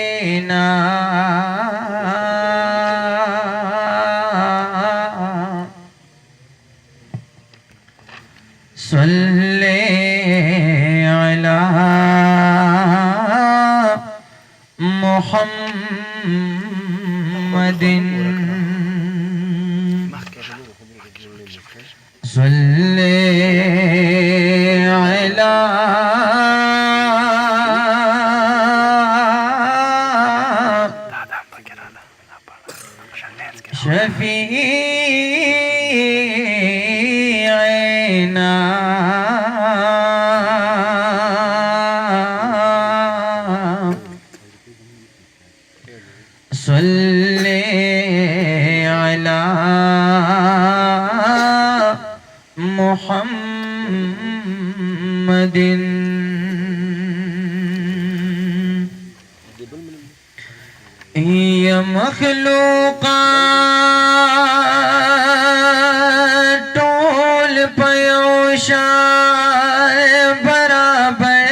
नबीना सल्ले अला मुहम्मदिन सल्ले अला शफीअना सल्ले अला मुहम्मदिन या मखलूक़ात टोल पयोशा बराबर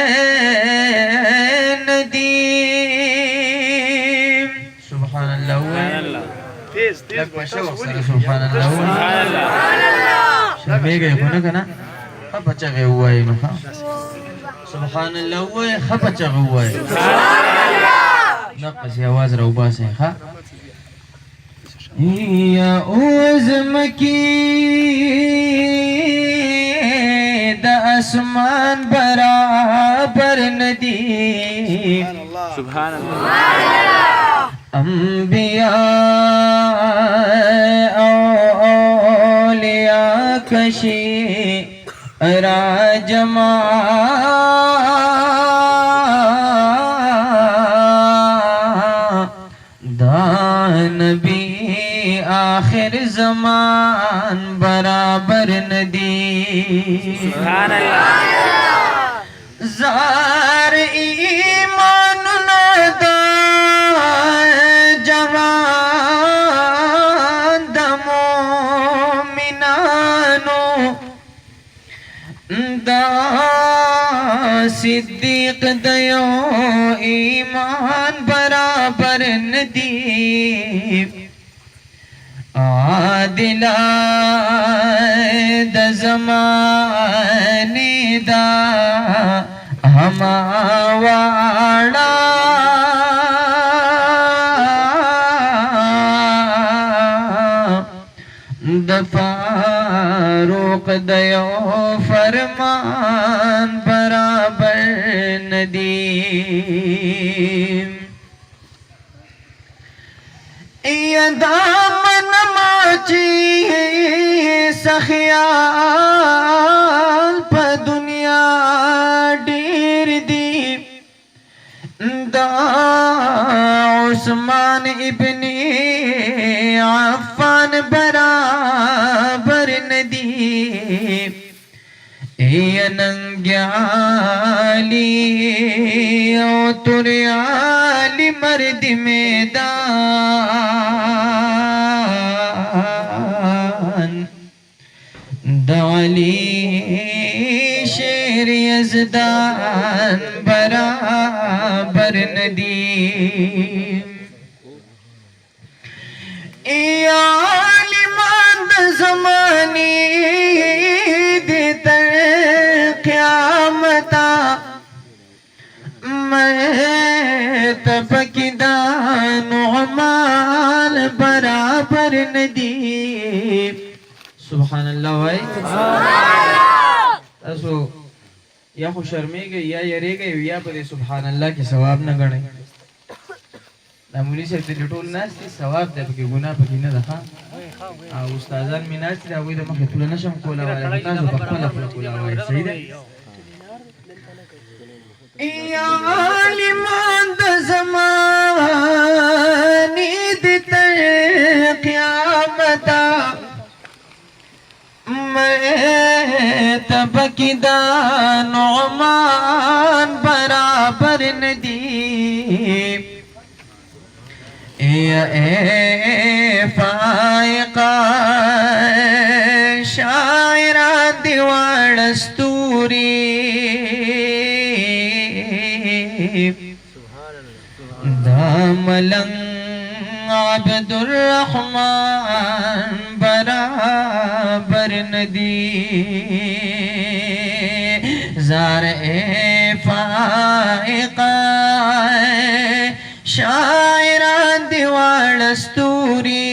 नदीम। सुभान अल्लाह तेज सुभान अल्लाह शबे गए हो ना कना बच्चा गए हुआ है ना सुभान अल्लाह हुआ है बच्चा गए हुआ है नक़्स आवाज रौबा से हा या उज़्म की द आसमान बराबर नदी सुभान अल्लाह अंबिया औलिया कशी राजमा नबी आखिर ज़मान बराबर नदी सुभान अल्लाह ज़ार ईमान नदा जवान दमो मिनानो दा सिद्दीक दयो ईमान बराबर नदी आदिला द ज़माने दा हमावाड़ा द फारूक दयो फरमान बराबर नदी या दामन माची सखियाल प दुनिया डेर दी दा उस्मान इब्ने अफ़्फ़ान बराबर नदी या नंग्याली ओ तुरयाली मर्द मैदान दाली शेर यज़दान बराबर नदी या आलिमान ज़मानी देतर क़यामता मैं तबकिदान उमाल बराबर नदी सुभान अल्लाह भाई असो या खुश शर्मे गए या यरे गए या पर सुभान अल्लाह के सवाब न गणे नामुली से टोल नास की सवाब दे के गुनाह पकी न रखा आ उस्तादन मिनास रा वही दम के तुलना शम कोला वाला ताजो बक्कला कोला वाला सही है या आलिमान द ज़मानी दे क़यामता मैं तबकिदान उमान बराबर नदी اے فائقہ شاعران دیوان استوری دا ملنگ عبد الرحمن برابر ندی زار اے فائقہ شاعران دیوان استوری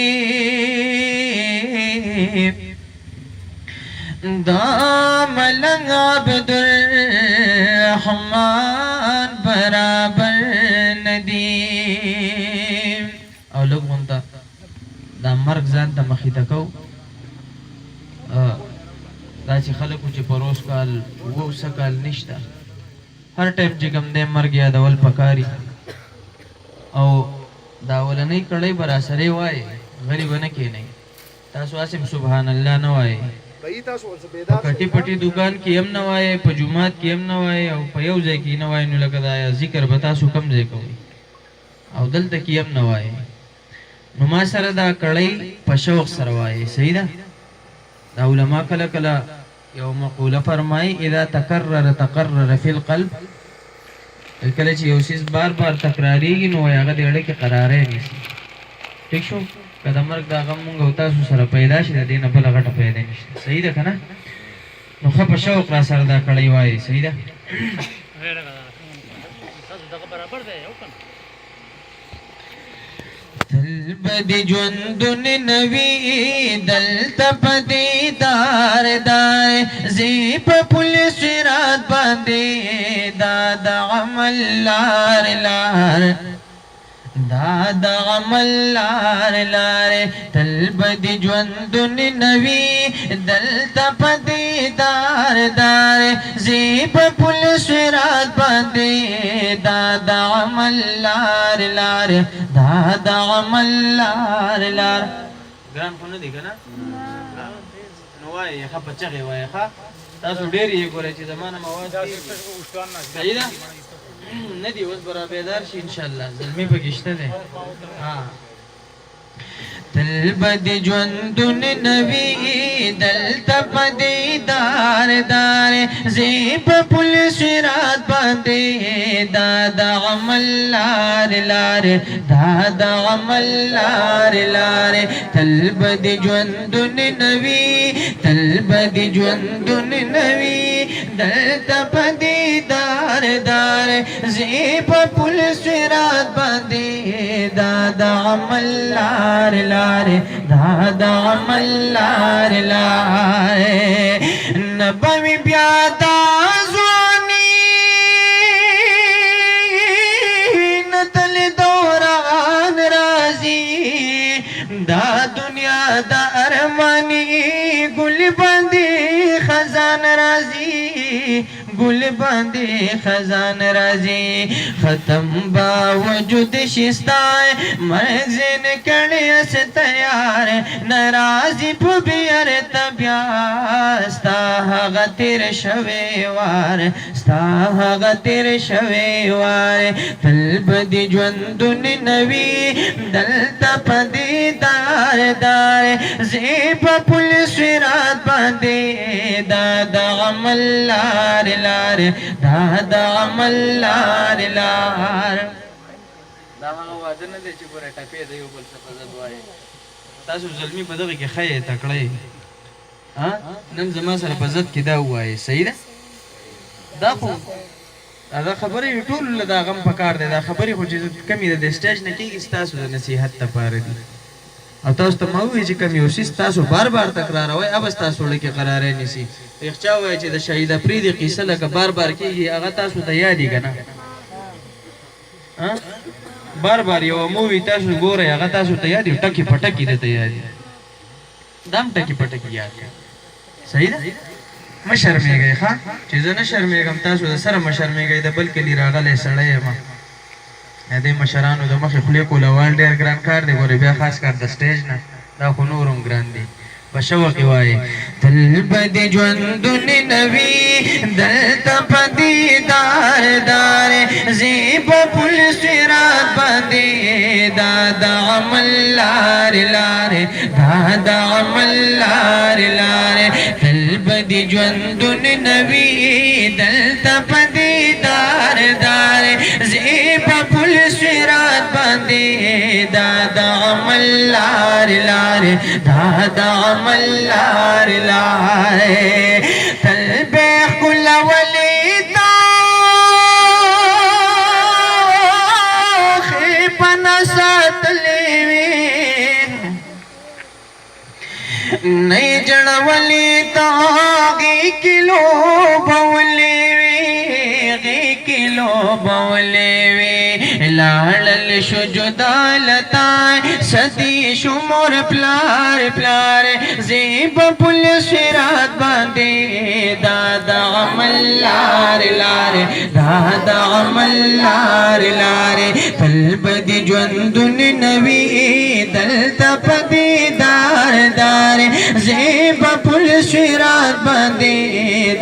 دا ملنگ عبد الرحمن برابر ندی او لوگ غنطا دا مرگ زان تا مخیطا کو دا چی خلقو چی پروس کال وو سکال نشتا ہر ٹائم چی کم دے مرگ یاد اول پکاری او داولنی کڑی برا سرے وائے غریب نکی نہیں تاسو آسم سبحان اللہ نوائے کٹی پٹی دکان کی ام نوائے پا جماعت کی ام نوائے او پا یو زی کی نوائے نو لکد آیا ذکر بتاسو کم زی کوئی او دلتا کی ام نوائے نو ما سر دا کڑی پا شوق سروائے صحیح دا دا علماء کلا کلا یو مقولہ فرمائی اذا تقرر فی القلب کله چې یو سیس بار بار تکراریږي نو هغه د اړه کې قرارې نیسي ٹھیک شو کله مرګ دا غم مونږ او تاسو سره پیدا شي د دې نه بل غټه پیدا نشته صحیح ده کنه نو خو په شوق را سره دا کړی وای صحیح ده دلبد جوندن نوی دلتا پدیدار دائے زیب پولیس رات باندے دادا عمل لار لار دادا عمل لار لار دلبد جوندن نوی دلتا پدیدار دائے زیب پولیس رات باندے دادا عمل لار لار دادا عمل لار لار گران خو نه دی کنه نو وای ښه په چغې وای ښه تاسو ډېر یې ګورئ چې زمانه مواد صحیح ده نه دی اوس به رابېدار شي انشاءالله زلمي پکې شته دی دلبد ژوندون نوي دلته په دیدار دار زیب پل صراط باندې دا د عمل لار لار دا د عمل لار لار دلبد ژوندون نوي دلبد ژوندون نوي دلته په دیدار دار زیب پل صراط باندې دا د عمل لار لار دادا عمل لار لار نبوی بیادا زوانی نتل دوران رازی دا دنیا دا ارمانی گل بندی خزان رازی گل باندې خزان راځي ختم با وجود شستای مرغ زین کړي اس تیار ناراضي په بیر تبیا ستا هغه تیر شوي وار ستا هغه تیر شوي وار دلبد ژوندون نوي دلته پدې دار دار زیب پل صراط باندې دا د عمل لار لار دا عمل لار لار دا هغه واده نه دی چې ګوره ټپې د یو بل څه په ضد وایي تاسو زلمي په دغه کې ښه یې تکړه نن زما سره په ضد کې دا ووایي صحیح ده دا خو دا خبرې ټولو له دا غم په کار دی دا خبرې خو چې کمې د سټیج نه کېږي ستاسو د نصیحت لپاره دي او تاسو ته ما ووایي چې کم یو څیز تاسو بار بار تکراروئ اب ستاسو زړه کې قراری نیسي یخچا وایي چې د شهید افریدي قصه لکه بار بار کېږي هغه تاسو ته یادي که نه بار بار یو مووي تاسو ګورئ هغه تاسو ته یادي ټکي په ټکي درته یادي دا هم ټکي په ټکي یاد صحیح ده مه شرمېږئ ښه چې زه نه شرمېږم تاسو د سره مه شرمېږئ د بل کلي راغلی سړی یم دې مشرانو د مخې خولې کولول ډېر ګران کار دی ګورې بیا خاص کار د سټیج نه دا خو نور هم ګران دی په شوق یې وایي دلبد ژوندون نوي دلته په دیدار دار زیب پل صراط باندې दादा अमल लार लारे दादा अमल लार लारे तलबदी ज्वंदुन नबी दलता पदी दार दारे ज़ेबा पुल सिरात बंदे दादा अमल लार लारे दादा अमल लार लारे तलबे कुल वलीदा खेपना सातलेवीन नहीं जड़वली तागी किलो बवलेवी किलो बवलेवी लाडल शुजुदालता सदी शुमर प्लार प्लार ज़ेब पुल सिरात बांधे दादा अमल लार लारे दादा अमल लार लारे तलबदी ज्वंदुन नबी दलता पदी दार दारे ज़ेब पुल सिरात बांधे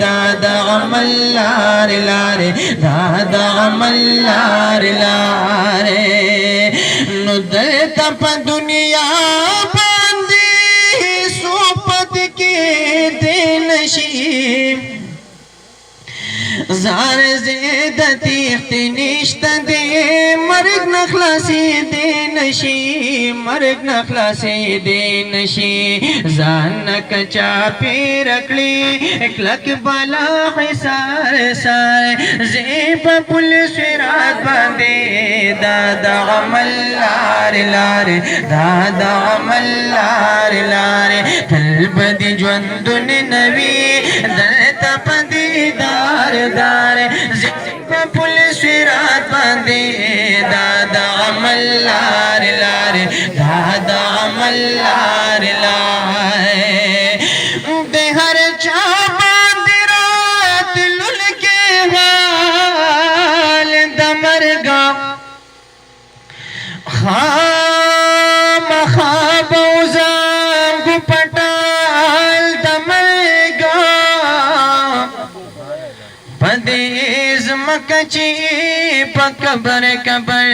दादा अमल लार लारे दादा अमल लार लारे नुदलता प दुनिया बंदी सोपत के देनशीब जार ज़ेदती इख्तिनिश्त दे मर्ग नखलासी दे नशी मर्ग नखलासी दे नशी जान कचा पे रखली एक लक बाला हिसार सारे ज़ेब पुल सिरात बांधे दादा अमल लार लारे दादा अमल लार लारे तलबदी ज्वंदुन नबी दलता पदी दार दारे ज़ेब पुल सिरात बांधे दादा अमल लार लारे दादा अमल लार लारे देहर चाबाद रात लुल के हाल दमरगा खाम खाब उजाम गुपटाल दमरगा पदेज मकची पकबर कबर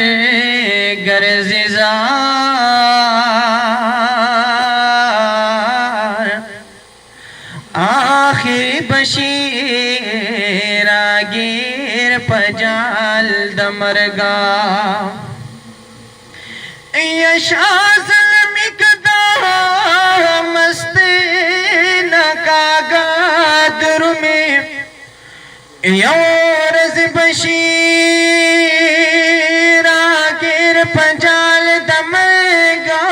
गर्जिजार आखिर बशीरा गिर पजाल दमरगा यशाजल मिकदार मस्ती नकागादर में योरज बशीरा गिर पजाल दमरगा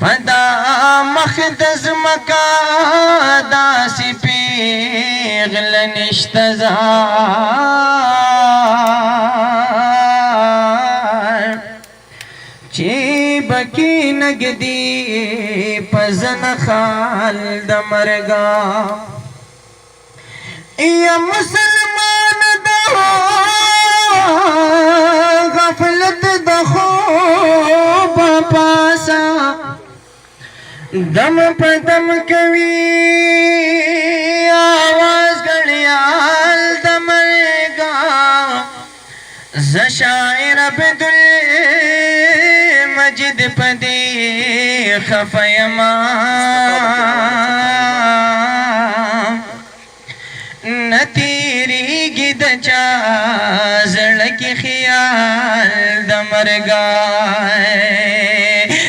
पदा मखदज मकादासी पेगल निश्तजार चेबकी नगदी पजन खाल दमरगा या मुसलमान दहो गफलत दहो बापासा दम पदम कवी आवाज घड़ियाल दमरगा ज़शायर अब्दुल मजिद पदी खफयमा नतीरी गिदचा जड़की ख्याल दमरगा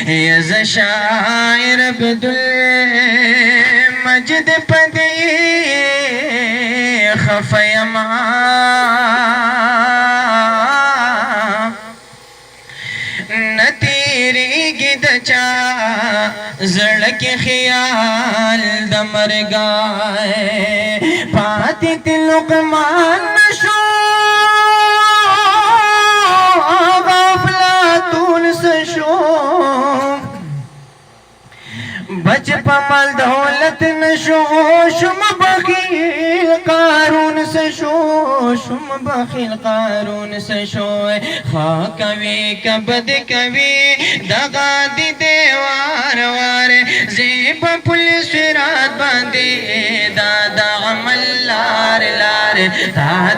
यज़ शायर अब्दुल मजिद पदी खफयमा नतीरी गिदचा जड़की ख्याल दमरगा पाती तिलुकमान नशो गफलातून सशो बचप मल दौलत नशो शुम बखील कारून सशो शुम बखील कारून सशो खा कवि कबद कवि दगा दी देवार वार ज़ेब पुल सिरात बांधे दादा अमल लार लार